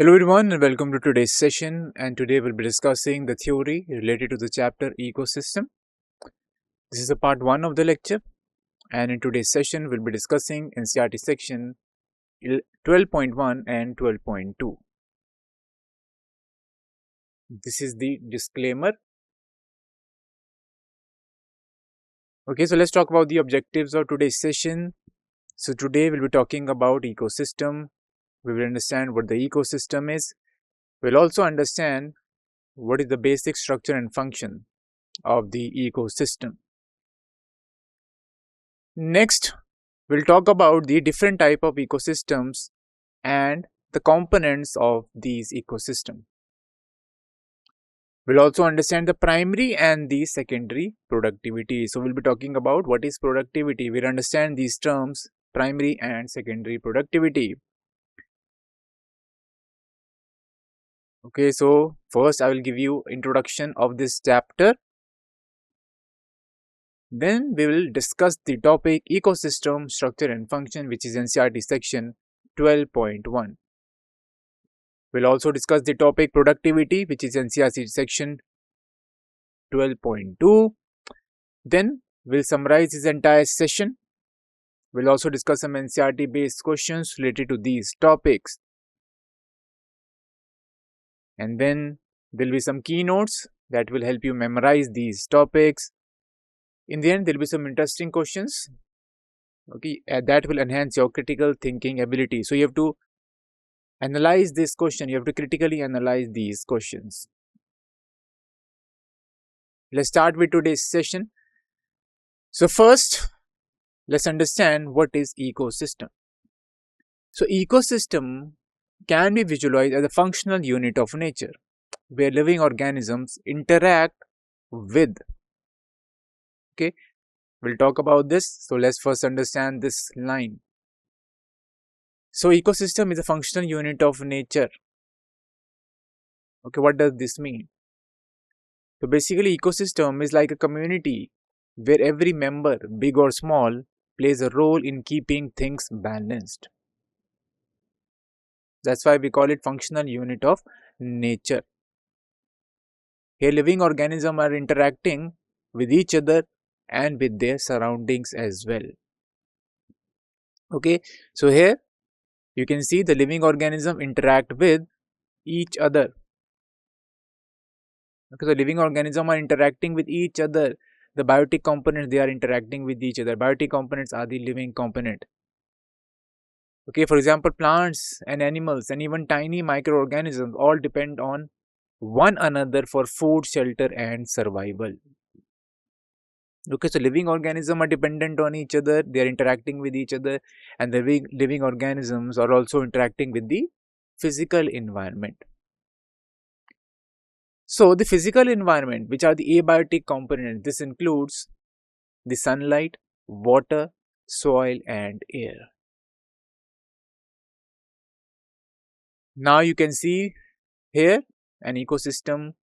Hello everyone and welcome to today's session, and today we'll be discussing the theory related to the chapter ecosystem. This is a part 1 of the lecture, and in today's session we'll be discussing NCERT section 12.1 and 12.2. This is the disclaimer. Okay, so let's talk about the objectives of today's session. So today we'll be talking about ecosystem. We will understand what the ecosystem is. We'll also understand what is the basic structure and function of the ecosystem. Next, we'll talk about the different type of ecosystems and the components of these ecosystems. We'll also understand the primary and the secondary productivity. So we'll be talking about what is productivity. We'll understand these terms, primary and secondary productivity. Okay, so first I will give you introduction of this chapter. Then we will discuss the topic ecosystem, structure and function, which is NCERT section 12.1. We'll also discuss the topic productivity, which is NCERT section 12.2. Then we'll summarize this entire session. We'll also discuss some NCERT based questions related to these topics. And then there'll be some keynotes that will help you memorize these topics. In the end, there'll be some interesting questions, okay, that will enhance your critical thinking ability. So you have to analyze this question, you have to critically analyze these questions. Let's start with today's session. So first, let's understand what is ecosystem. So ecosystem can be visualized as a functional unit of nature where living organisms interact with. Okay, we'll talk about this. So let's first understand this line. So ecosystem is a functional unit of nature. Okay, what does this mean? So basically ecosystem is like a community where every member, big or small, plays a role in keeping things balanced. That's why we call it functional unit of nature. Here living organisms are interacting with each other and with their surroundings as well. Okay, so here you can see the living organism interact with each other. Okay, so living organisms are interacting with each other. The biotic components, they are interacting with each other. Biotic components are the living component. Okay, for example, plants and animals and even tiny microorganisms all depend on one another for food, shelter and survival. Okay, so living organisms are dependent on each other, they are interacting with each other, and the living organisms are also interacting with the physical environment. So the physical environment, which are the abiotic components, this includes the sunlight, water, soil and air. Now you can see here an ecosystem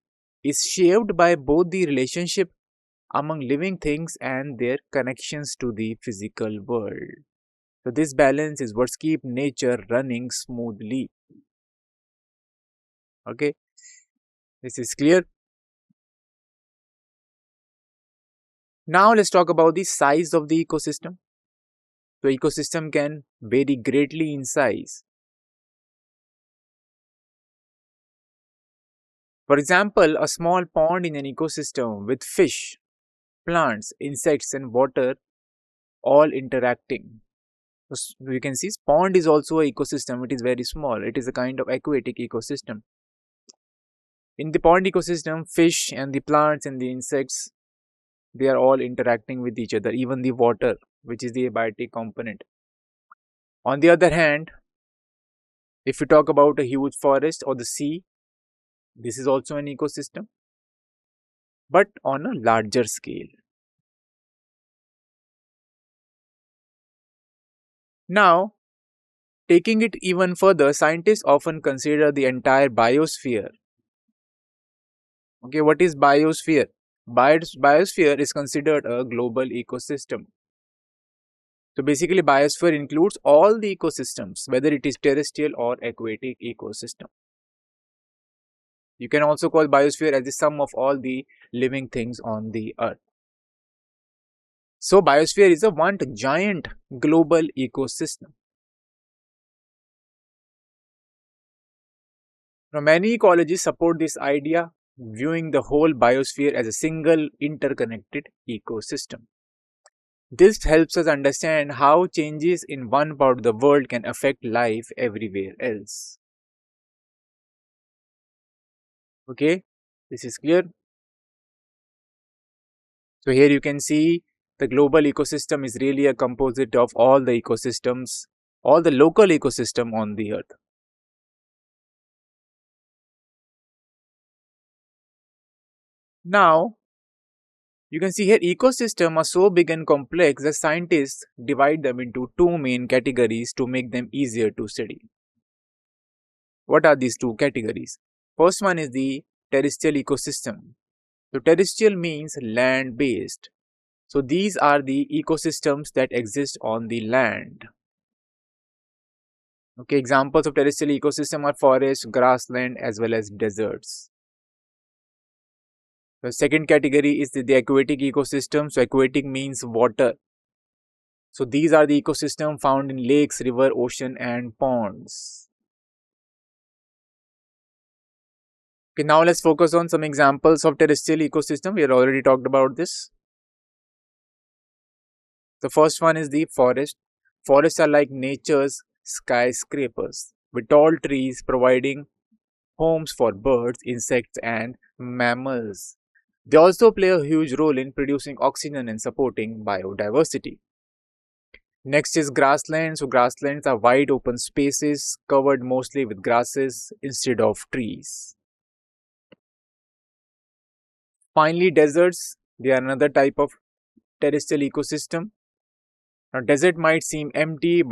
is shaped by both the relationship among living things and their connections to the physical world. So this balance is what keeps nature running smoothly. Okay, this is clear. Now let's talk about the size of the ecosystem. So ecosystem can vary greatly in size. For example, a small pond in an ecosystem with fish, plants, insects and water all interacting. So you can see pond is also an ecosystem. It is very small. It is a kind of aquatic ecosystem. In the pond ecosystem, fish and the plants and the insects, they are all interacting with each other, even the water, which is the abiotic component. On the other hand, if you talk about a huge forest or the sea, this is also an ecosystem, but on a larger scale. Now, taking it even further, scientists often consider the entire biosphere. Okay, what is biosphere? Biosphere is considered a global ecosystem. So basically, biosphere includes all the ecosystems, whether it is terrestrial or aquatic ecosystem. You can also call biosphere as the sum of all the living things on the earth. So biosphere is a one giant global ecosystem. Now, many ecologists support this idea, viewing the whole biosphere as a single interconnected ecosystem. This helps us understand how changes in one part of the world can affect life everywhere else. Okay, this is clear. So here you can see the global ecosystem is really a composite of all the ecosystems, all the local ecosystem on the earth. Now, you can see here ecosystems are so big and complex that scientists divide them into two main categories to make them easier to study. What are these two categories? First one is the terrestrial ecosystem. So terrestrial means land based. So these are the ecosystems that exist on the land. Okay, examples of terrestrial ecosystem are forest, grassland as well as deserts. The second category is the aquatic ecosystem. So aquatic means water. So these are the ecosystem found in lakes, river, ocean and ponds. Okay, now let's focus on some examples of terrestrial ecosystem. We have already talked about this. The first one is the forest. Forests are like nature's skyscrapers, with tall trees providing homes for birds, insects, and mammals. They also play a huge role in producing oxygen and supporting biodiversity. Next is grasslands. So, grasslands are wide open spaces covered mostly with grasses instead of trees. Finally, deserts. They are another type of terrestrial ecosystem. Now, desert might seem empty,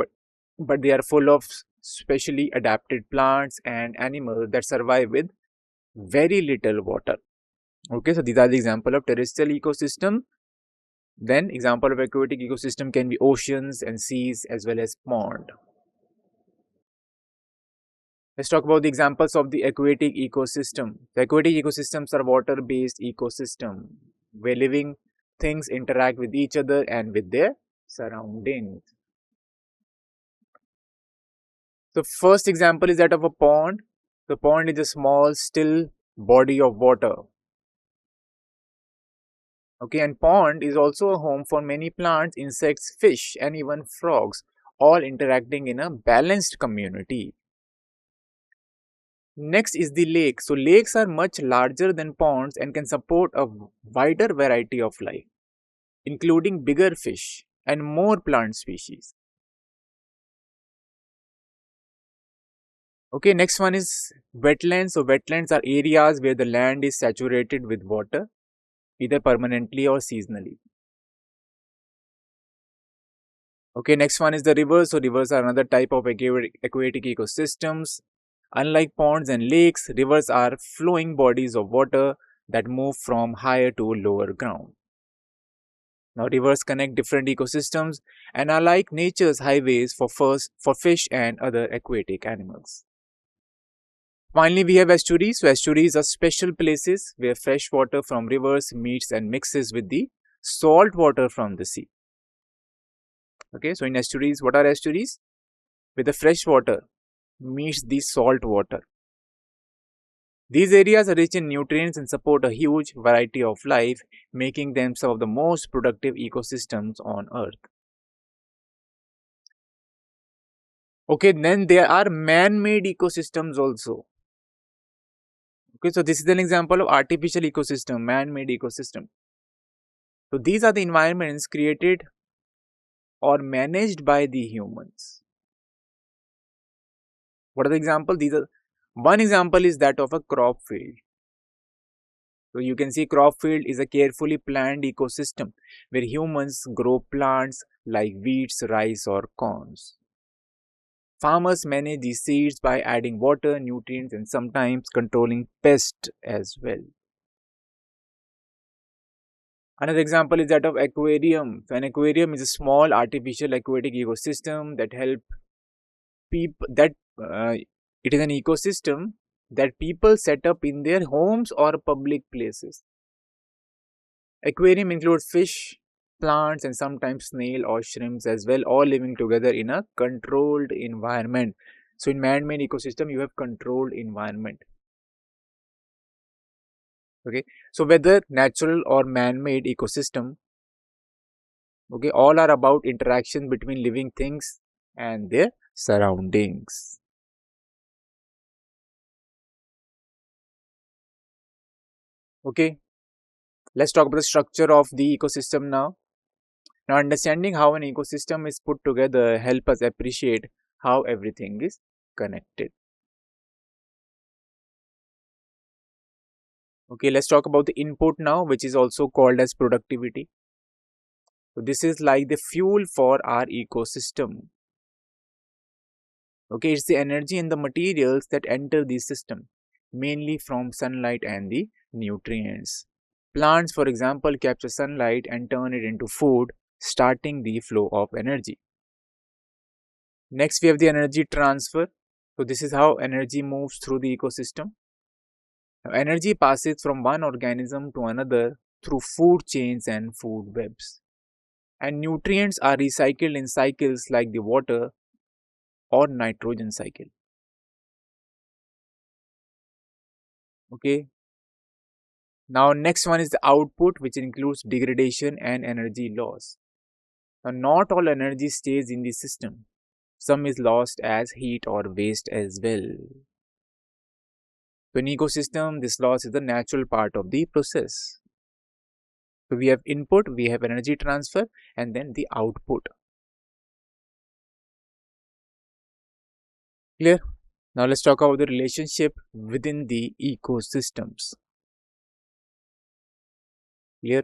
but they are full of specially adapted plants and animals that survive with very little water. Okay, so these are the example of terrestrial ecosystem. Then example of aquatic ecosystem can be oceans and seas as well as pond. Let's talk about the examples of the aquatic ecosystem. The aquatic ecosystems are water-based ecosystem where living things interact with each other and with their surroundings. The first example is that of a pond. The pond is a small, still body of water. Okay, and pond is also a home for many plants, insects, fish, and even frogs, all interacting in a balanced community. Next is the lake. So, lakes are much larger than ponds and can support a wider variety of life, including bigger fish and more plant species. Okay, next one is wetlands. So, wetlands are areas where the land is saturated with water, either permanently or seasonally. Okay, next one is the rivers. So, rivers are another type of aquatic ecosystems. Unlike ponds and lakes, rivers are flowing bodies of water that move from higher to lower ground. Now, rivers connect different ecosystems and are like nature's highways for fish and other aquatic animals. Finally, we have estuaries. So, estuaries are special places where fresh water from rivers meets and mixes with the salt water from the sea. Okay, so in estuaries, what are estuaries? Where the fresh water meets the salt water. These areas are rich in nutrients and support a huge variety of life, making them some of the most productive ecosystems on Earth. Okay, then there are man-made ecosystems also. Okay, so this is an example of artificial ecosystem, man-made ecosystem. So these are the environments created or managed by the humans. What are the examples? One example is that of a crop field. So you can see crop field is a carefully planned ecosystem where humans grow plants like wheats, rice or corns. Farmers manage these seeds by adding water, nutrients and sometimes controlling pests as well. Another example is that of aquarium. So an aquarium is a small artificial aquatic ecosystem that help people it is an ecosystem that people set up in their homes or public places. Aquarium include fish, plants, and sometimes snail or shrimps as well, all living together in a controlled environment. So in man-made ecosystem, you have controlled environment. Okay, so whether natural or man-made ecosystem, okay, all are about interaction between living things and their surroundings. Okay, let's talk about the structure of the ecosystem now. Now, understanding how an ecosystem is put together help us appreciate how everything is connected. Okay, let's talk about the input now, which is also called as productivity. So this is like the fuel for our ecosystem. Okay, it's the energy and the materials that enter the system, mainly from sunlight and the nutrients. Plants, for example, capture sunlight and turn it into food, starting the flow of energy. Next, we have the energy transfer. So this is how energy moves through the ecosystem. Now, energy passes from one organism to another through food chains and food webs. And nutrients are recycled in cycles like the water or nitrogen cycle. Okay. Now, next one is the output, which includes degradation and energy loss. Now, not all energy stays in the system. Some is lost as heat or waste as well. So in ecosystem, this loss is the natural part of the process. So we have input, we have energy transfer, and then the output. Clear? Now let's talk about the relationship within the ecosystems. Clear?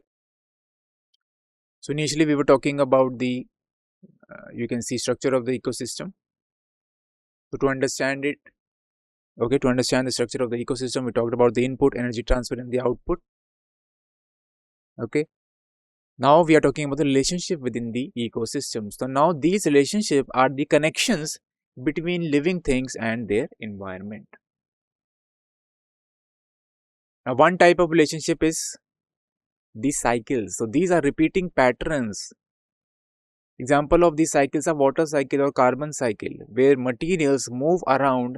So initially we were talking about the, you can see structure of the ecosystem. So to understand it, okay, to understand the structure of the ecosystem, we talked about the input, energy transfer, and the output. Okay. Now we are talking about the relationship within the ecosystem. So now these relationships are the connections between living things and their environment. Now one type of relationship is the cycles. So these are repeating patterns. Example of these cycles are water cycle or carbon cycle, where materials move around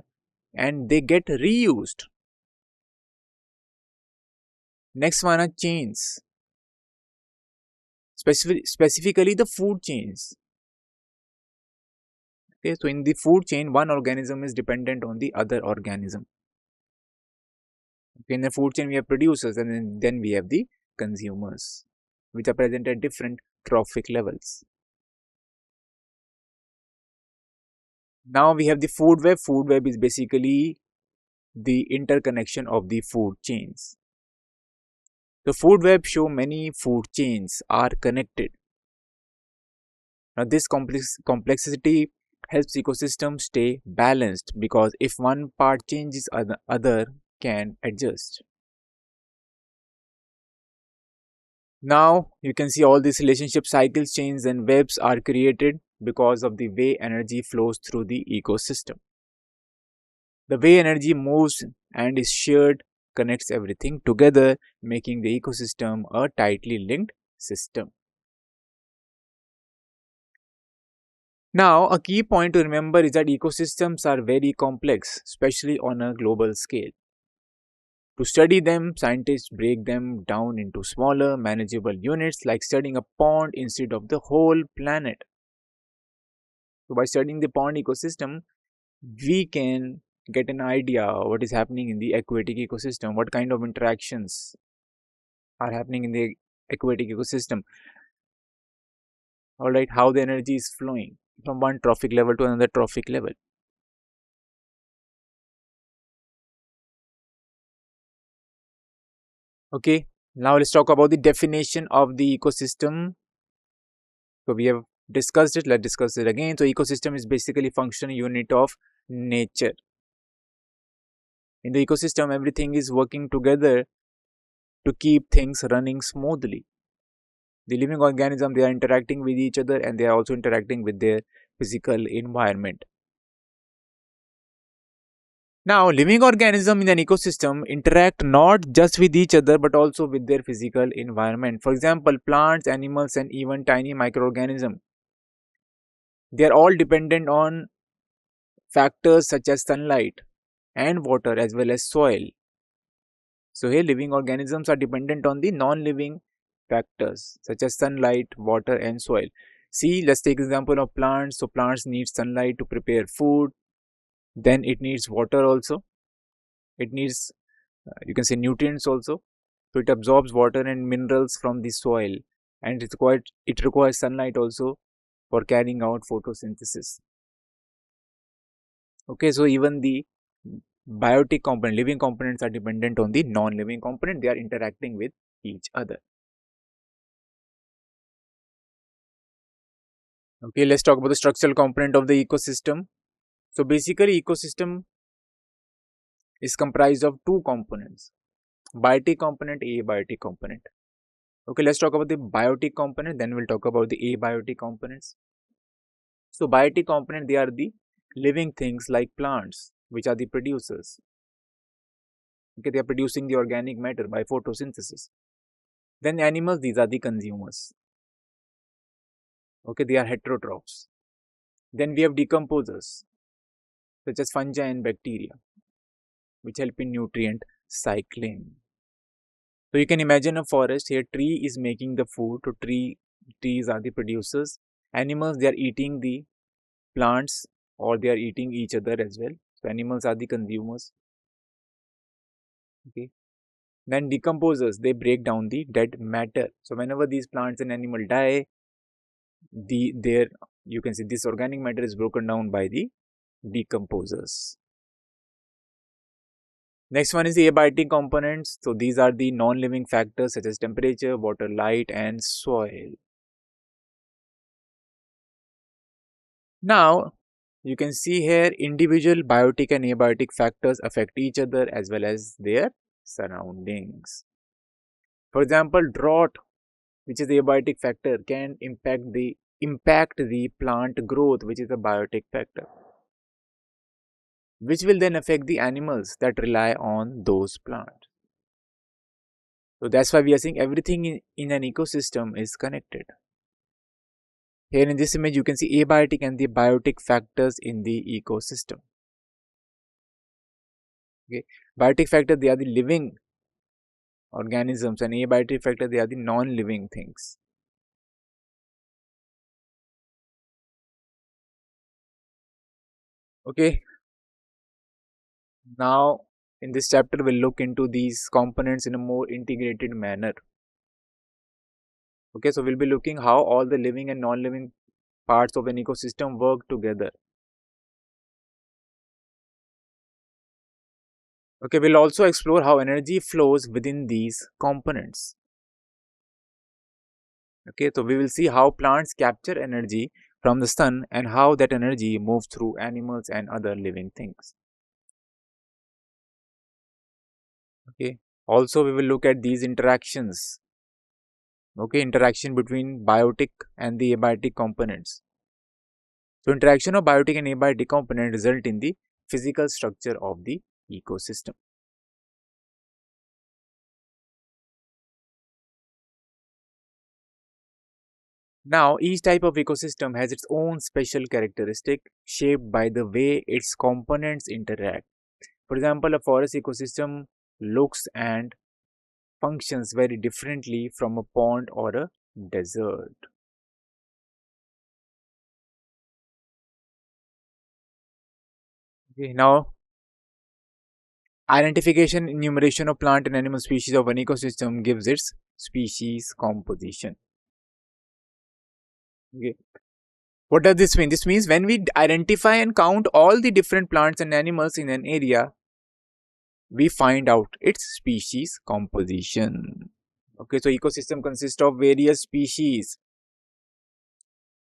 and they get reused. Next one are chains. Specifically the food chains. Okay, so in the food chain, one organism is dependent on the other organism. Okay, in the food chain, we have producers and then we have the consumers, which are present at different trophic levels. Now we have the food web. Food web is basically the interconnection of the food chains. The food web show many food chains are connected. Now this complexity helps ecosystem stay balanced because if one part changes, other can adjust. Now you can see all these relationship cycles, chains and webs are created because of the way energy flows through the ecosystem. The way energy moves and is shared connects everything together, making the ecosystem a tightly linked system. Now, a key point to remember is that ecosystems are very complex, especially on a global scale. To study them, scientists break them down into smaller, manageable units like studying a pond instead of the whole planet. So, by studying the pond ecosystem, we can get an idea what is happening in the aquatic ecosystem, what kind of interactions are happening in the aquatic ecosystem. All right, how the energy is flowing from one trophic level to another trophic level. Okay, now let's talk about the definition of the ecosystem. So we have discussed it, let's discuss it again. So ecosystem is basically functional unit of nature. In the ecosystem, everything is working together to keep things running smoothly. The living organism, they are interacting with each other and they are also interacting with their physical environment. Now, living organisms in an ecosystem interact not just with each other but also with their physical environment. For example, plants, animals, and even tiny microorganisms. They are all dependent on factors such as sunlight and water as well as soil. So, here living organisms are dependent on the non living factors such as sunlight, water, and soil. See, let's take example of plants. So, plants need sunlight to prepare food, then it needs water also, it needs you can say nutrients also. So it absorbs water and minerals from the soil, and it requires sunlight also for carrying out photosynthesis. Okay, so even the biotic component, living components are dependent on the non-living component. They are interacting with each other. Okay, let's talk about the structural component of the ecosystem. So basically, ecosystem is comprised of two components: biotic component, abiotic component. Okay, let's talk about the biotic component, then we'll talk about the abiotic components. So biotic component, they are the living things like plants, which are the producers. Okay, they are producing the organic matter by photosynthesis. Then animals, these are the consumers. Okay, they are heterotrophs. Then we have decomposers, such as fungi and bacteria, which help in nutrient cycling. So you can imagine a forest here. Tree is making the food. So trees are the producers. Animals, they are eating the plants or they are eating each other as well. So animals are the consumers. Okay. Then decomposers, they break down the dead matter. So whenever these plants and animal die, their you can see this organic matter is broken down by the decomposers. Next one is the abiotic components. So these are the non-living factors such as temperature, water, light, and soil. Now you can see here individual biotic and abiotic factors affect each other as well as their surroundings. For example, drought, which is the abiotic factor, can impact the plant growth, which is a biotic factor, which will then affect the animals that rely on those plants. So that's why we are saying everything in an ecosystem is connected. Here in this image, you can see abiotic and the biotic factors in the ecosystem. Okay, biotic factor, they are the living organisms, and abiotic factor, they are the non-living things. Okay, now in this chapter we'll look into these components in a more integrated manner. Okay, so we'll be looking how all the living and non-living parts of an ecosystem work together. Okay, we'll also explore how energy flows within these components. Okay, so we will see how plants capture energy from the sun and how that energy moves through animals and other living things. Okay, also we will look at these interactions. Okay, interaction between biotic and the abiotic components. So interaction of biotic and abiotic component result in the physical structure of the ecosystem. Now, each type of ecosystem has its own special characteristic shaped by the way its components interact. For example, a forest ecosystem looks and functions very differently from a pond or a desert. Okay, now identification enumeration of plant and animal species of an ecosystem gives its species composition. Okay. What does this mean? This means when we identify and count all the different plants and animals in an area, we find out its species composition. Okay, so ecosystem consists of various species.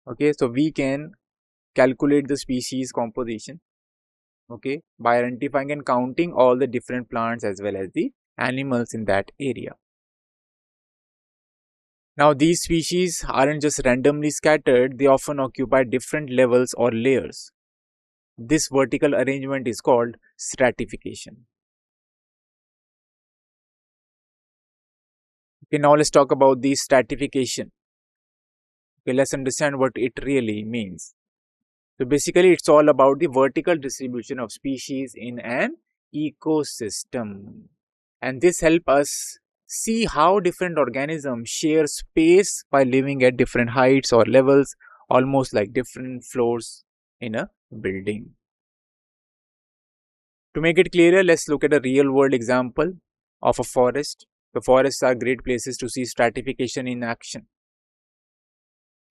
Okay, so we can calculate the species composition, okay, by identifying and counting all the different plants as well as the animals in that area. Now these species aren't just randomly scattered, they often occupy different levels or layers. This vertical arrangement is called stratification. Okay, now let's talk about the stratification. Okay, let's understand what it really means. So basically, it's all about the vertical distribution of species in an ecosystem. And this helps us see how different organisms share space by living at different heights or levels, almost like different floors in a building. To make it clearer, let's look at a real world example of a forest. The forests are great places to see stratification in action.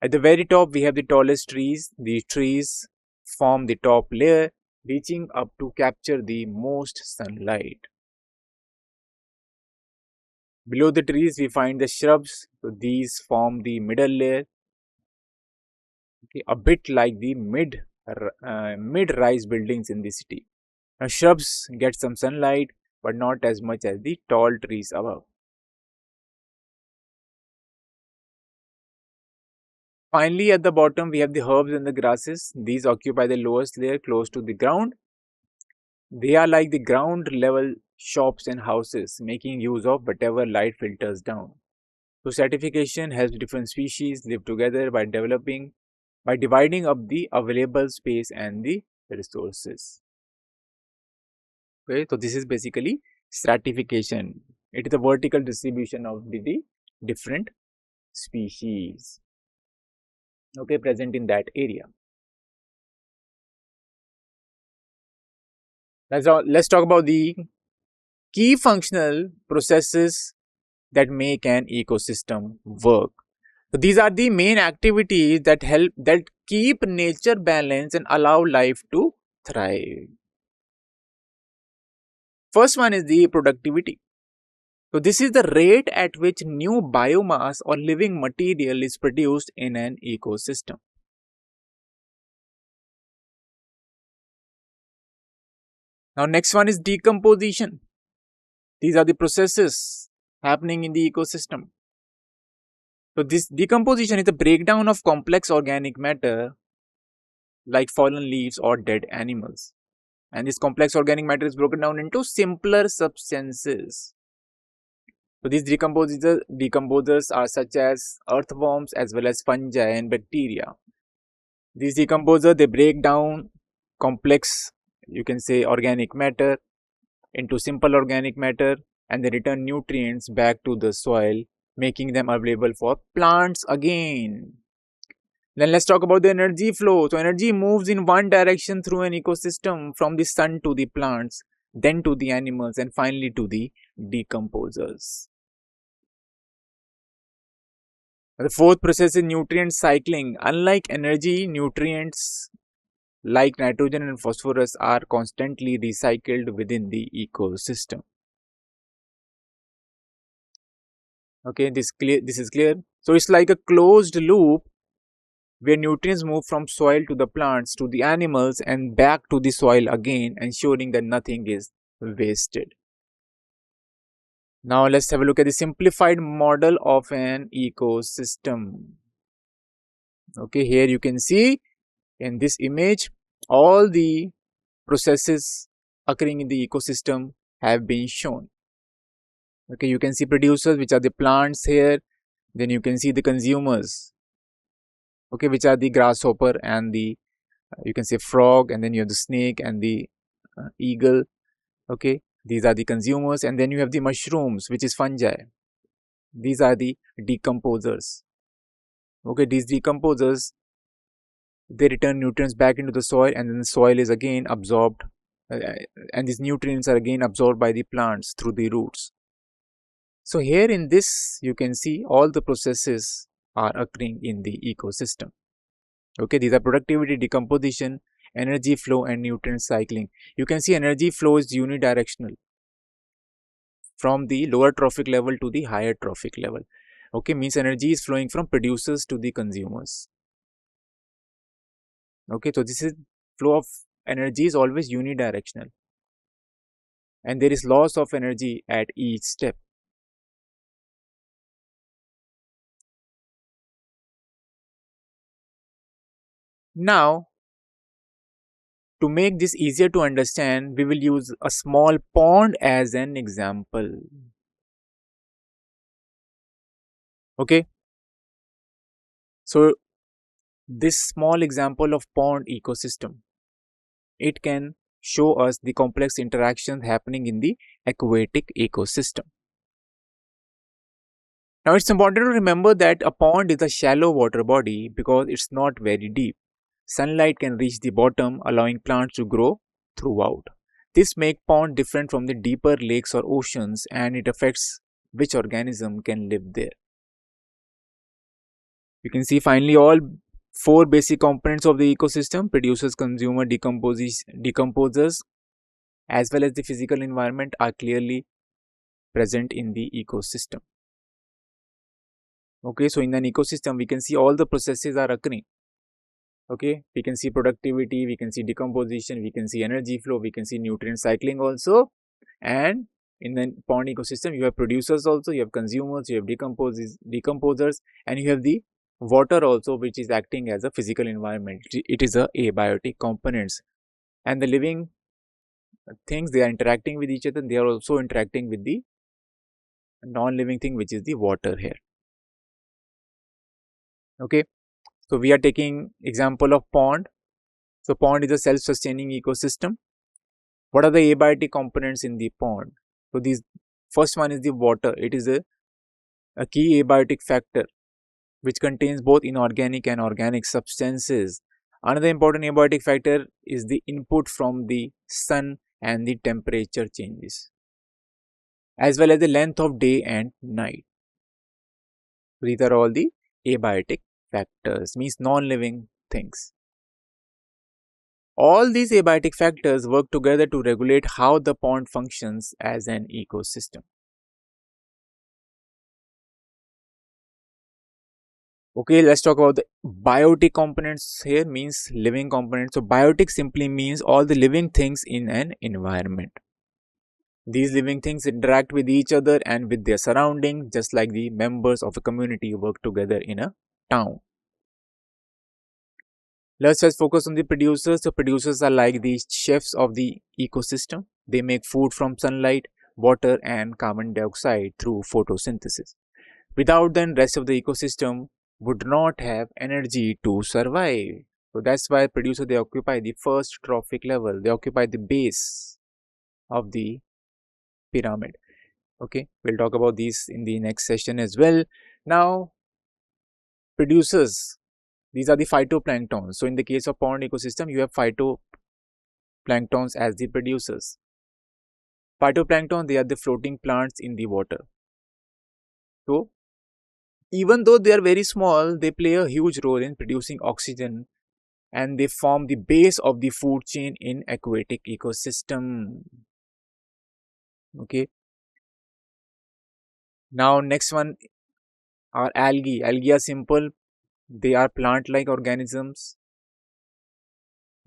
At the very top, we have the tallest trees. These trees form the top layer, reaching up to capture the most sunlight. Below the trees, we find the shrubs. So these form the middle layer, okay, a bit like the mid-rise buildings in the city. Now, shrubs get some sunlight, but not as much as the tall trees above. Finally, at the bottom, we have the herbs and the grasses. These occupy the lowest layer close to the ground. They are like the ground level shops and houses, making use of whatever light filters down. So stratification helps different species live together by dividing up the available space and the resources. Okay, so this is basically stratification. It is a vertical distribution of the different species, okay, present in that area. Let's talk about the key functional processes that make an ecosystem work. So these are the main activities that keep nature balanced and allow life to thrive. First one is the productivity. So this is the rate at which new biomass or living material is produced in an ecosystem. Now next one is decomposition. These are the processes happening in the ecosystem. So this decomposition is the breakdown of complex organic matter like fallen leaves or dead animals. And this complex organic matter is broken down into simpler substances. So these decomposers are such as earthworms as well as fungi and bacteria. These decomposers, they break down complex, you can say, organic matter into simple organic matter, and they return nutrients back to the soil, making them available for plants again. Then let's talk about the energy flow. So energy moves in one direction through an ecosystem, from the sun to the plants, then to the animals, and finally to the decomposers. The fourth process is nutrient cycling. Unlike energy, nutrients like nitrogen and phosphorus are constantly recycled within the ecosystem. Okay, this is clear. So it's like a closed loop where nutrients move from soil to the plants to the animals and back to the soil again, ensuring that nothing is wasted. Now let's have a look at the simplified model of an ecosystem. Okay, here you can see in this image all the processes occurring in the ecosystem have been shown. Okay, you can see producers, which are the plants here. Then you can see the consumers, okay, which are the grasshopper and the you can say frog, and then you have the snake and the eagle. Okay, these are the consumers, and then you have the mushrooms, which is fungi. These are the decomposers. Okay, these decomposers, they return nutrients back into the soil, and then the soil is again absorbed, uh, and these nutrients are again absorbed by the plants through the roots. So here in this you can see all the processes are occurring in the ecosystem. Okay, these are productivity, decomposition, energy flow, and nutrient cycling. You can see energy flow is unidirectional from the lower trophic level to the higher trophic level. Okay, means energy is flowing from producers to the consumers. Okay, so this is flow of energy is always unidirectional, and there is loss of energy at each step. Now, To make this easier to understand, we will use a small pond as an example. Okay. So this small example of pond ecosystem, it can show us the complex interactions happening in the aquatic ecosystem. Now it's important to remember that a pond is a shallow water body because it's not very deep. Sunlight can reach the bottom, allowing plants to grow throughout. This makes pond different from the deeper lakes or oceans, and it affects which organism can live there. You can see finally all four basic components of the ecosystem: producers, consumer, decomposers, as well as the physical environment are clearly present in the ecosystem. Okay, so in an ecosystem, we can see all the processes are occurring. Okay, we can see productivity, we can see decomposition, we can see energy flow, we can see nutrient cycling also. And in the pond ecosystem, you have producers also, you have consumers, you have decomposers, and you have the water also, which is acting as a physical environment. It is a abiotic components, and the living things, they are interacting with each other. They are also interacting with the non-living thing, which is the water here. Okay, so we are taking example of pond. So pond is a self-sustaining ecosystem. What are the abiotic components in the pond? So these, first one is the water. It is a key abiotic factor which contains both inorganic and organic substances. Another important abiotic factor is the input from the sun and the temperature changes, as well as the length of day and night. These are all the abiotic factors, means non-living things. All these abiotic factors work together to regulate how the pond functions as an ecosystem. Okay, let's talk about the biotic components here, means living components. So biotic simply means all the living things in an environment. These living things interact with each other and with their surroundings, just like the members of a community work together in a town. Let's just focus on the producers. The producers are like the chefs of the ecosystem. They make food from sunlight, water, and carbon dioxide through photosynthesis. Without them, rest of the ecosystem would not have energy to survive. So that's why producers, they occupy the first trophic level. They occupy the base of the pyramid. Okay, we'll talk about these in the next session as well. Now, producers, these are the phytoplanktons. So in the case of pond ecosystem, you have phytoplanktons as the producers. Phytoplankton, they are the floating plants in the water. So even though they are very small, they play a huge role in producing oxygen, and they form the base of the food chain in aquatic ecosystem. Okay. Now next one are algae. Algae are simple. They are plant-like organisms.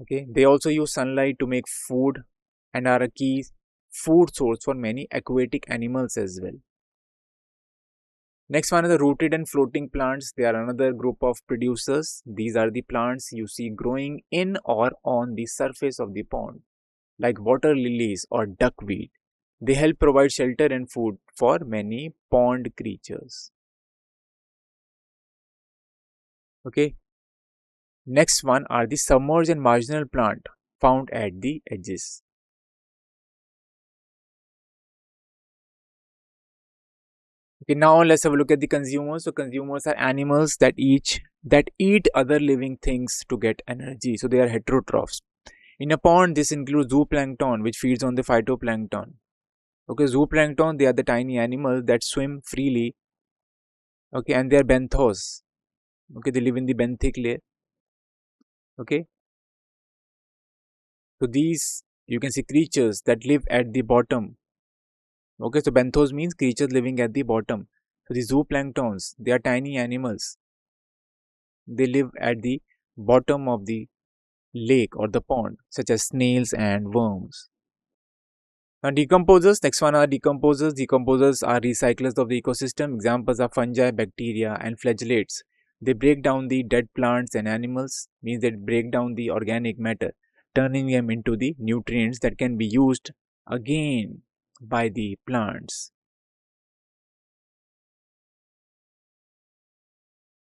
Okay. They also use sunlight to make food and are a key food source for many aquatic animals as well. Next one are the rooted and floating plants. They are another group of producers. These are the plants you see growing in or on the surface of the pond, like water lilies or duckweed. They help provide shelter and food for many pond creatures. Okay. Next one are the submerged and marginal plant found at the edges. Okay, now let's have a look at the consumers. So consumers are animals that eat other living things to get energy. So they are heterotrophs. In a pond, this includes zooplankton, which feeds on the phytoplankton. Okay, zooplankton, they are the tiny animals that swim freely. Okay, and they are benthos. Okay, they live in the benthic layer. Okay, so these, you can see creatures that live at the bottom. Okay, so benthos means creatures living at the bottom. So the zooplanktons, they are tiny animals. They live at the bottom of the lake or the pond, such as snails and worms. Now decomposers, next one are decomposers. Decomposers are recyclers of the ecosystem. Examples are fungi, bacteria, and flagellates. They break down the dead plants and animals, means they break down the organic matter, turning them into the nutrients that can be used again by the plants.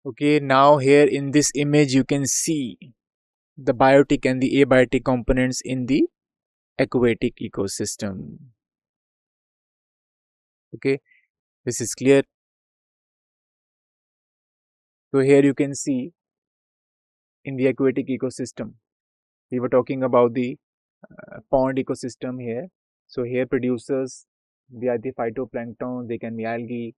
Okay, now here in this image you can see the biotic and the abiotic components in the aquatic ecosystem. Okay, this is clear. So here you can see in the aquatic ecosystem, we were talking about the pond ecosystem here. So here producers, they are the phytoplankton, they can be algae.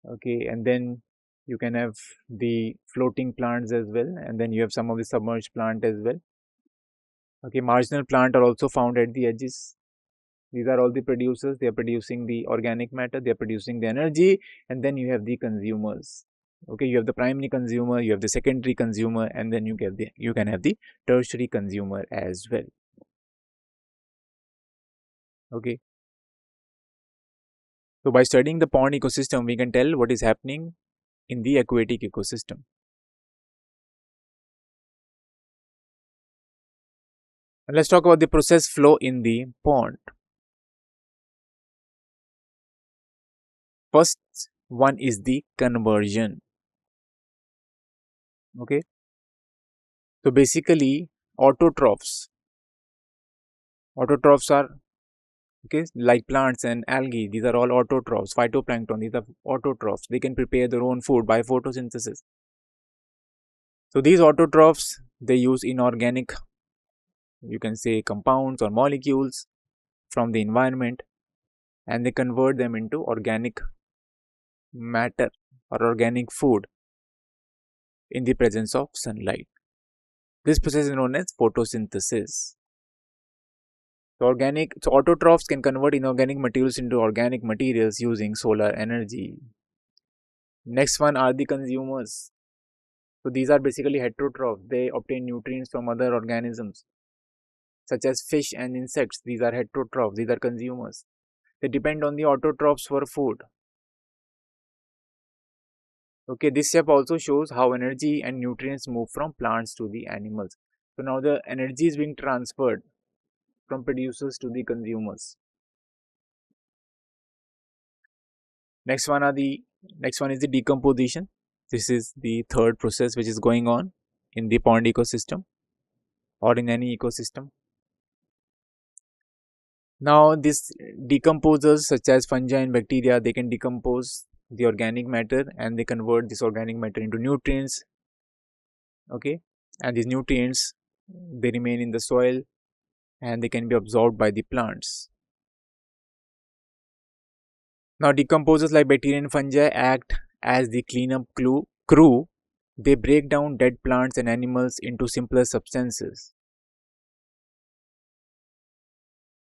Okay, and then you can have the floating plants as well, and then you have some of the submerged plant as well. Okay, marginal plant are also found at the edges. These are all the producers. They are producing the organic matter, they are producing the energy, and then you have the consumers. Okay, you have the primary consumer, you have the secondary consumer, and then you can have the tertiary consumer as well. Okay, so by studying the pond ecosystem, we can tell what is happening in the aquatic ecosystem. And let's talk about the process flow in the pond. First one is the conversion. Okay, so basically autotrophs. Autotrophs are, okay, like plants and algae. These are all autotrophs. Phytoplankton, these are autotrophs. They can prepare their own food by photosynthesis. So these autotrophs, they use inorganic, you can say, compounds or molecules from the environment, and they convert them into organic matter or organic food in the presence of sunlight. This process is known as photosynthesis. So autotrophs can convert inorganic materials into organic materials using solar energy. Next one are the consumers. So these are basically heterotrophs. They obtain nutrients from other organisms such as fish and insects. These are heterotrophs. These are consumers. They depend on the autotrophs for food. Okay, this step also shows how energy and nutrients move from plants to the animals. So now the energy is being transferred from producers to the consumers. Next one is the decomposition. This is the third process which is going on in the pond ecosystem or in any ecosystem. Now this decomposers such as fungi and bacteria, they can decompose the organic matter and they convert this organic matter into nutrients. Okay, and these nutrients, they remain in the soil and they can be absorbed by the plants. Now decomposers like bacteria and fungi act as the cleanup crew. They break down dead plants and animals into simpler substances.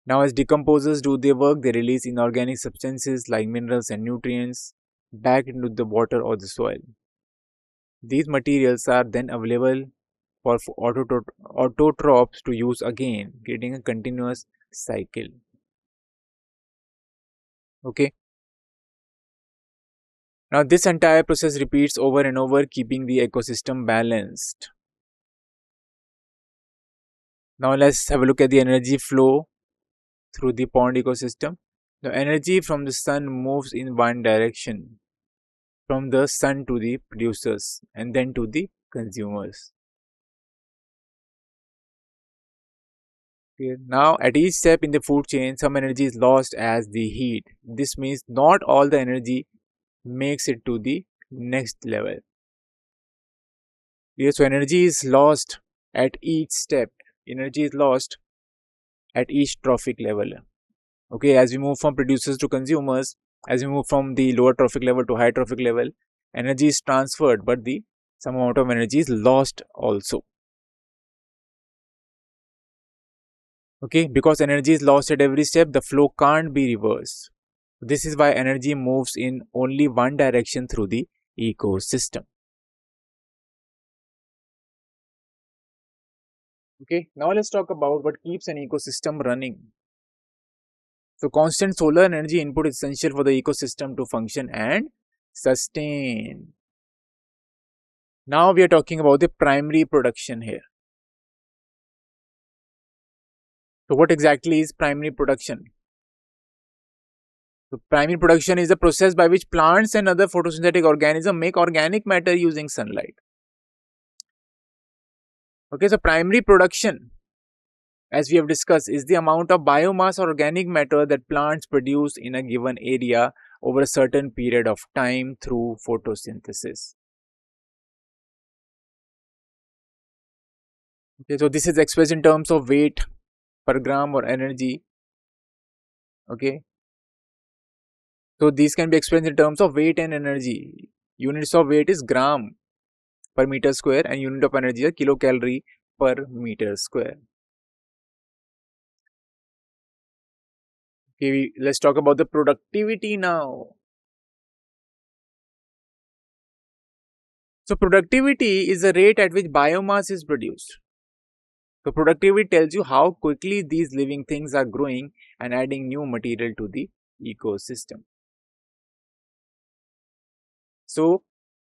Now as decomposers do their work, they release inorganic substances like minerals and nutrients back into the water or the soil. These materials are then available for autotrophs to use again, creating a continuous cycle. Okay. Now this entire process repeats over and over, keeping the ecosystem balanced. Now let's have a look at the energy flow through the pond ecosystem. The energy from the sun moves in one direction, from the sun to the producers and then to the consumers. Okay. Now at each step in the food chain, some energy is lost as the heat. This means not all the energy makes it to the next level. Yes, so energy is lost at each step. Energy is lost at each trophic level. Okay, as we move from producers to consumers, as we move from the lower trophic level to high trophic level, energy is transferred, but the some amount of energy is lost also. Okay, because energy is lost at every step, the flow can't be reversed. This is why energy moves in only one direction through the ecosystem. Okay, now let's talk about what keeps an ecosystem running. So constant solar energy input is essential for the ecosystem to function and sustain. Now we are talking about the primary production here. So what exactly is primary production? So primary production is the process by which plants and other photosynthetic organisms make organic matter using sunlight. Okay, so primary production, as we have discussed, is the amount of biomass or organic matter that plants produce in a given area over a certain period of time through photosynthesis. Okay, so this is expressed in terms of weight per gram or energy. Okay, so these can be expressed in terms of weight and energy. Units of weight is gram per meter square and unit of energy is kilocalorie per meter square. Okay, let's talk about the productivity now. So productivity is the rate at which biomass is produced. So productivity tells you how quickly these living things are growing and adding new material to the ecosystem. So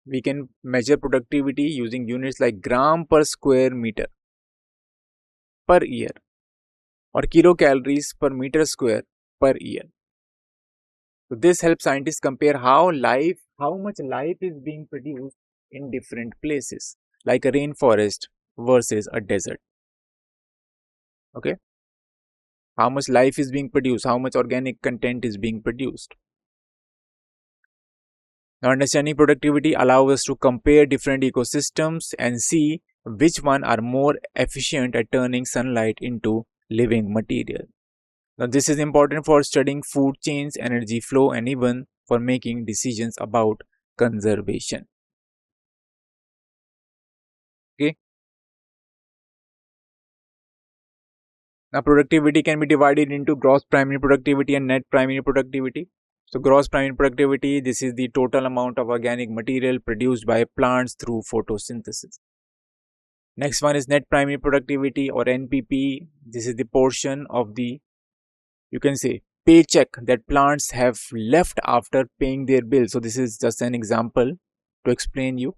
we can measure productivity using units like gram per square meter per year or kilocalories per meter square per year. So this helps scientists compare how much life is being produced in different places, like a rainforest versus a desert. Okay, how much life is being produced, how much organic content is being produced. Now, understanding productivity allows us to compare different ecosystems and see which one are more efficient at turning sunlight into living material. Now, this is important for studying food chains, energy flow, and even for making decisions about conservation. Okay. Now, productivity can be divided into gross primary productivity and net primary productivity. So, gross primary productivity, this is the total amount of organic material produced by plants through photosynthesis. Next one is net primary productivity or NPP. This is the portion of the, you can say, paycheck that plants have left after paying their bills. So, this is just an example to explain you.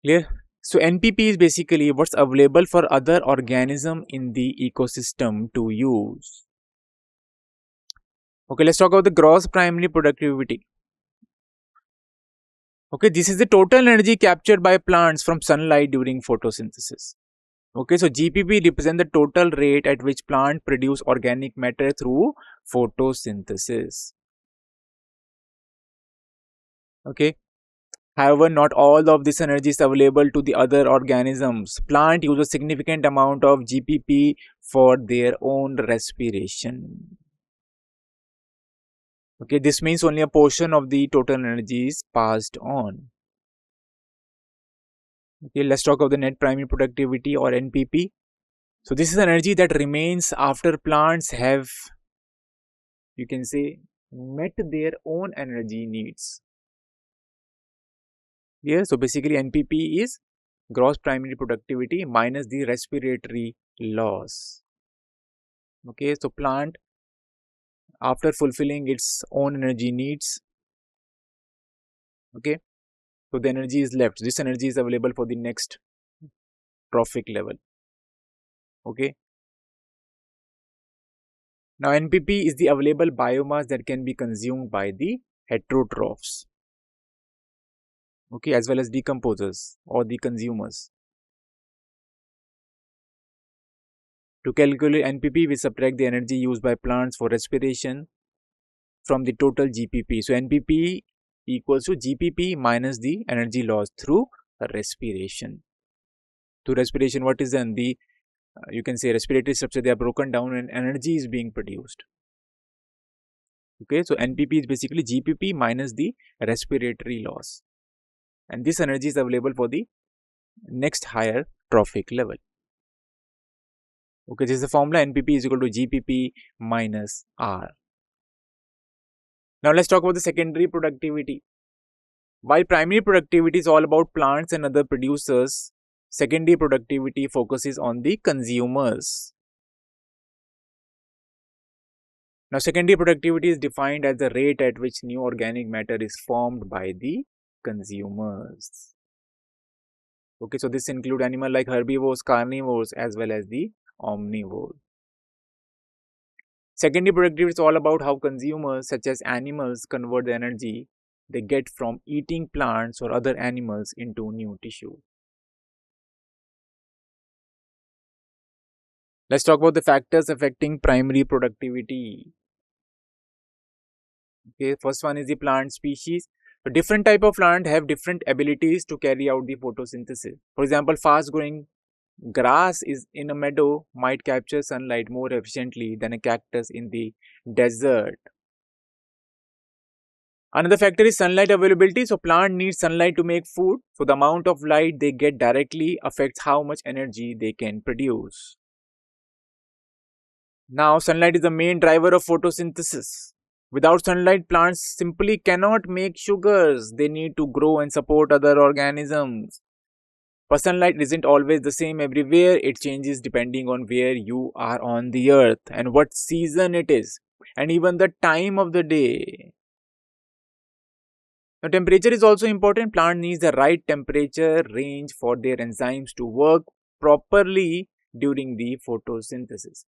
Clear? So, NPP is basically what's available for other organism in the ecosystem to use. Okay, let's talk about the gross primary productivity. Okay, this is the total energy captured by plants from sunlight during photosynthesis. Okay, so GPP represents the total rate at which plants produce organic matter through photosynthesis. Okay, however, not all of this energy is available to the other organisms. Plants use a significant amount of GPP for their own respiration. Okay, this means only a portion of the total energy is passed on. Okay, let's talk about the net primary productivity or NPP. So this is energy that remains after plants have, you can say, met their own energy needs. Yeah, so basically NPP is gross primary productivity minus the respiratory loss. Okay, so plant after fulfilling its own energy needs, okay, so the energy is left. This energy is available for the next trophic level. Okay, now NPP is the available biomass that can be consumed by the heterotrophs, okay, as well as decomposers or the consumers. To calculate NPP, we subtract the energy used by plants for respiration from the total GPP. So NPP equals to GPP minus the energy loss through respiration. To respiration, what is then the you can say respiratory structure, they are broken down and energy is being produced. Okay, so NPP is basically GPP minus the respiratory loss, and this energy is available for the next higher trophic level. Okay, this is the formula. NPP is equal to GPP minus R. Now let's talk about the secondary productivity. While primary productivity is all about plants and other producers, secondary productivity focuses on the consumers. Now, secondary productivity is defined as the rate at which new organic matter is formed by the consumers. Okay, so this includes animals like herbivores, carnivores, as well as the omnivore. Secondary productivity is all about how consumers, such as animals, convert the energy they get from eating plants or other animals into new tissue. Let's talk about the factors affecting primary productivity. Okay, first one is the plant species. So different type of plant have different abilities to carry out the photosynthesis. For example, fast growing grass is in a meadow might capture sunlight more efficiently than a cactus in the desert. Another factor is sunlight availability. So plant needs sunlight to make food. So the amount of light they get directly affects how much energy they can produce. Now sunlight is the main driver of photosynthesis. Without sunlight, plants simply cannot make sugars. They need to grow and support other organisms. But sunlight isn't always the same everywhere. It changes depending on where you are on the earth and what season it is, and even the time of the day. Now, temperature is also important. Plant needs the right temperature range for their enzymes to work properly during the photosynthesis.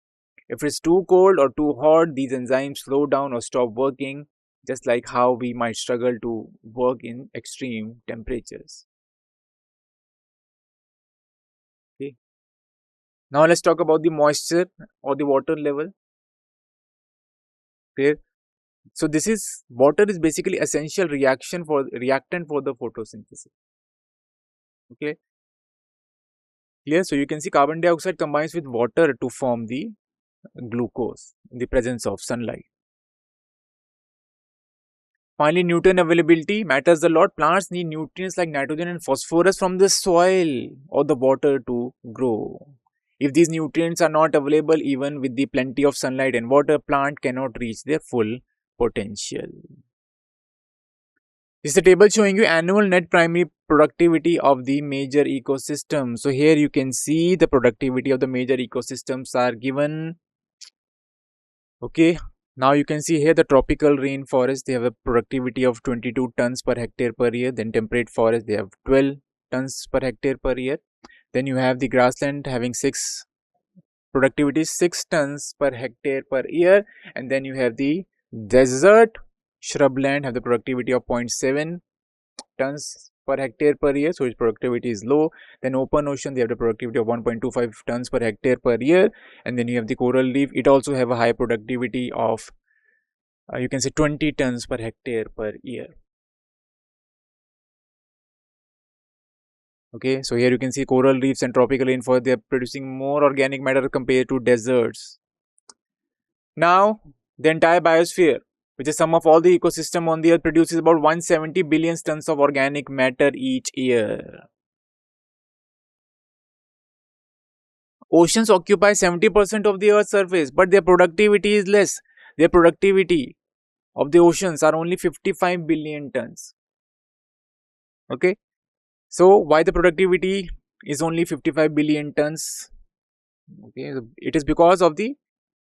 If it's too cold or too hot, these enzymes slow down or stop working, just like how we might struggle to work in extreme temperatures. Okay. Now let's talk about the moisture or the water level. Okay. So this is water is basically essential reactant for the photosynthesis. Okay. Clear? So you can see carbon dioxide combines with water to form the glucose in the presence of sunlight. Finally, nutrient availability matters a lot. Plants need nutrients like nitrogen and phosphorus from the soil or the water to grow. If these nutrients are not available, even with the plenty of sunlight and water, plant cannot reach their full potential. This is a table showing you annual net primary productivity of the major ecosystem. So here you can see the productivity of the major ecosystems are given. Okay, now you can see here the tropical rainforest, they have a productivity of 22 tons per hectare per year. Then temperate forest, they have 12 tons per hectare per year. Then you have the grassland having 6 tons per hectare per year. And then you have the desert shrubland have the productivity of 0.7 tons per hectare per year, so its productivity is low. Then open ocean, they have the productivity of 1.25 tons per hectare per year. And then you have the coral reef, it also have a high productivity of you can say 20 tons per hectare per year. Okay, so here you can see coral reefs and tropical rainforest, they are producing more organic matter compared to deserts. Now the entire biosphere, which is sum of all the ecosystem on the earth, produces about 170 billion tons of organic matter each year. Oceans occupy 70% of the earth's surface, but their productivity is less. Their productivity of the oceans are only 55 billion tons. Okay, so why the productivity is only 55 billion tons? Okay, it is because of the,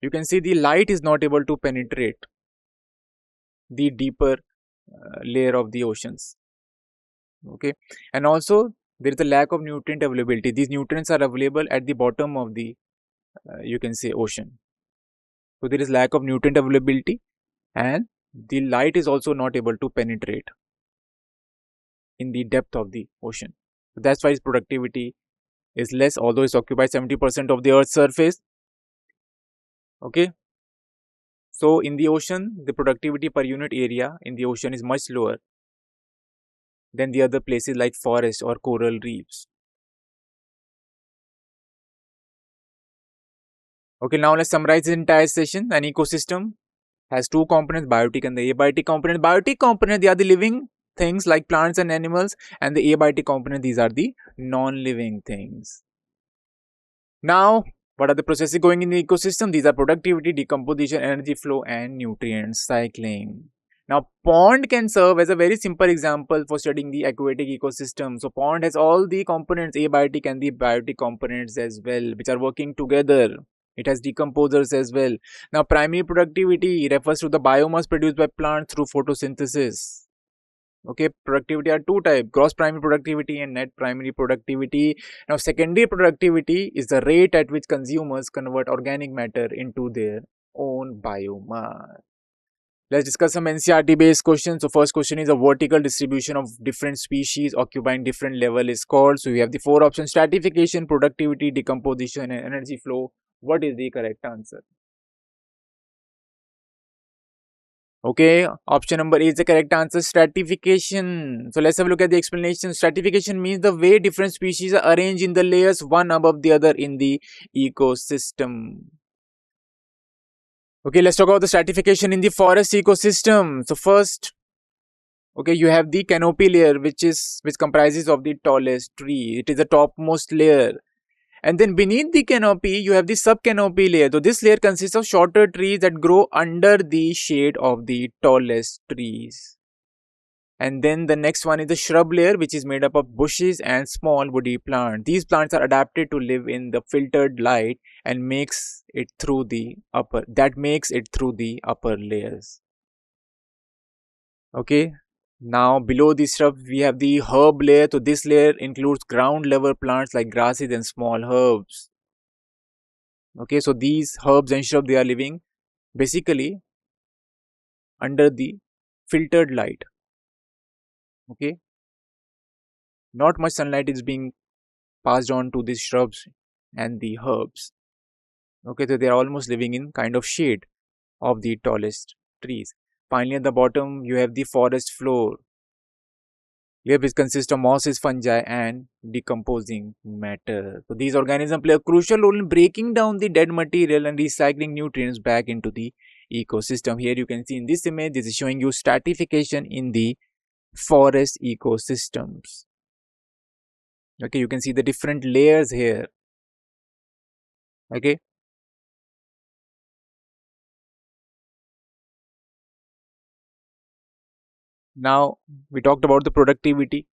you can see the light is not able to penetrate the deeper layer of the oceans. Okay, and also there is a lack of nutrient availability. These nutrients are available at the bottom of the you can say ocean. So there is lack of nutrient availability, and the light is also not able to penetrate in the depth of the ocean. So that's why its productivity is less, although it occupies 70% of the earth's surface. Okay, so in the ocean, the productivity per unit area in the ocean is much lower than the other places like forest or coral reefs. Okay, now let's summarize the entire session. An ecosystem has two components, biotic and the abiotic component. Biotic component, they are the living things like plants and animals, and the abiotic component, these are the non-living things. Now, what are the processes going in the ecosystem? These are productivity, decomposition, energy flow, and nutrient cycling. Now, pond can serve as a very simple example for studying the aquatic ecosystem. So, pond has all the components, abiotic and the biotic components as well, which are working together. It has decomposers as well. Now, primary productivity refers to the biomass produced by plants through photosynthesis. Okay, productivity are two types: gross primary productivity and net primary productivity. Now, secondary productivity is the rate at which consumers convert organic matter into their own biomass. Let's discuss some NCRT based questions. So, first question is a vertical distribution of different species occupying different level is called. So, we have the four options: stratification, productivity, decomposition, and energy flow. What is the correct answer? Okay, option number A is the correct answer, stratification. So let's have a look at the explanation. Stratification means the way different species are arranged in the layers one above the other in the ecosystem. Okay, let's talk about the stratification in the forest ecosystem. So first, okay, you have the canopy layer, which comprises of the tallest tree. It is the topmost layer. And then beneath the canopy, you have the subcanopy layer. So this layer consists of shorter trees that grow under the shade of the tallest trees. And then the next one is the shrub layer, which is made up of bushes and small woody plants. These plants are adapted to live in the filtered light and makes it through the upper layers. Okay. Now below the shrub we have the herb layer. So this layer includes ground level plants like grasses and small herbs. Okay, so these herbs and shrubs, they are living basically under the filtered light. Okay, not much sunlight is being passed on to these shrubs and the herbs. Okay, so they are almost living in kind of shade of the tallest trees. Finally, at the bottom, you have the forest floor, which consists of mosses, fungi, and decomposing matter. So these organisms play a crucial role in breaking down the dead material and recycling nutrients back into the ecosystem. Here you can see in this image, this is showing you stratification in the forest ecosystems. Okay, you can see the different layers here. Okay, now we talked about the productivity.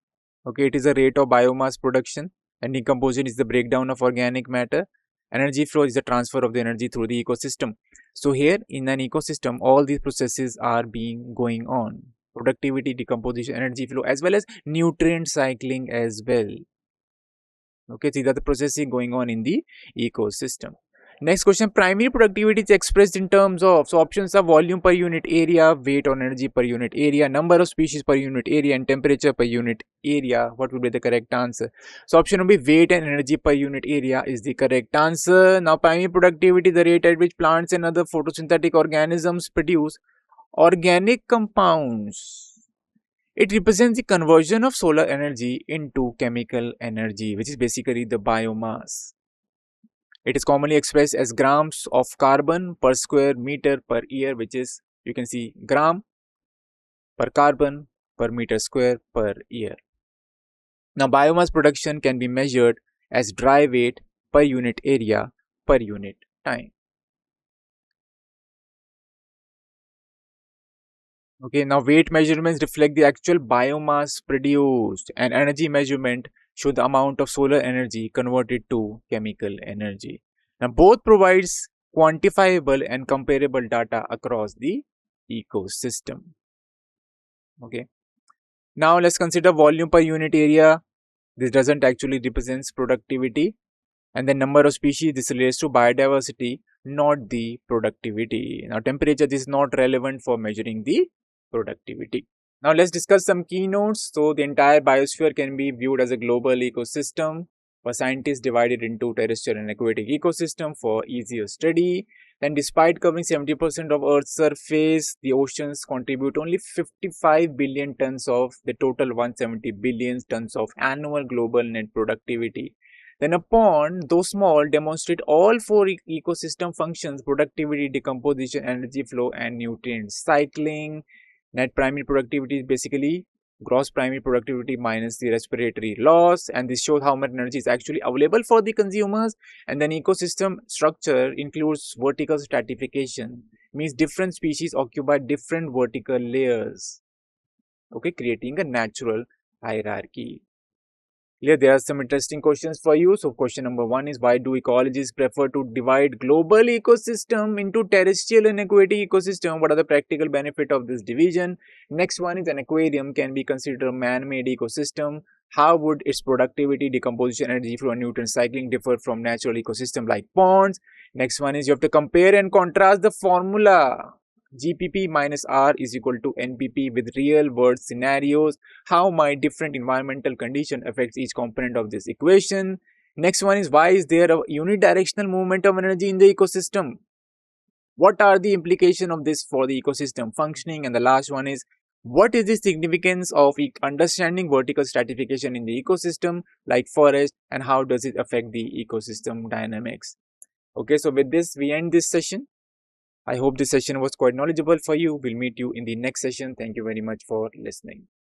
Okay, it is a rate of biomass production, and decomposition is the breakdown of organic matter. Energy flow is the transfer of the energy through the ecosystem. So here in an ecosystem, all these processes are being going on: productivity, decomposition, energy flow, as well as nutrient cycling as well. Okay, these are the processes going on in the ecosystem. Next question, primary productivity is expressed in terms of, so options are volume per unit area, weight on energy per unit area, number of species per unit area, and temperature per unit area. What would be the correct answer? So option number weight and energy per unit area is the correct answer. Now primary productivity, the rate at which plants and other photosynthetic organisms produce organic compounds. It represents the conversion of solar energy into chemical energy, which is basically the biomass. It is commonly expressed as grams of carbon per square meter per year, which is, you can see, gram per carbon per meter square per year. Now, biomass production can be measured as dry weight per unit area per unit time. Okay, now weight measurements reflect the actual biomass produced, and energy measurement show the amount of solar energy converted to chemical energy. Now both provides quantifiable and comparable data across the ecosystem. Okay. Now let's consider volume per unit area. This doesn't actually represent productivity, and the number of species, this relates to biodiversity, not the productivity. Now temperature, this is not relevant for measuring the productivity. Now let's discuss some keynotes. So the entire biosphere can be viewed as a global ecosystem for scientists, divided into terrestrial and aquatic ecosystem for easier study. Then despite covering 70% of Earth's surface, the oceans contribute only 55 billion tons of the total 170 billion tons of annual global net productivity. Then a pond, though small, demonstrate all four ecosystem functions: productivity, decomposition, energy flow, and nutrient cycling. Net primary productivity is basically gross primary productivity minus the respiratory loss, and this shows how much energy is actually available for the consumers. And then ecosystem structure includes vertical stratification, means different species occupy different vertical layers, okay, creating a natural hierarchy. Yeah, there are some interesting questions for you. So, question number one is, why do ecologists prefer to divide global ecosystem into terrestrial and aquatic ecosystem? What are the practical benefit of this division? Next one is, an aquarium can be considered a man-made ecosystem. How would its productivity, decomposition, energy flow, and nutrient cycling differ from natural ecosystem like ponds? Next one is, you have to compare and contrast the formula. GPP minus R is equal to NPP with real world scenarios. How might different environmental condition affects each component of this equation? Next one is, why is there a unidirectional movement of energy in the ecosystem? What are the implications of this for the ecosystem functioning? And the last one is, what is the significance of understanding vertical stratification in the ecosystem like forest, and how does it affect the ecosystem dynamics? Okay, so with this we end this session. I hope this session was quite knowledgeable for you. We'll meet you in the next session. Thank you very much for listening.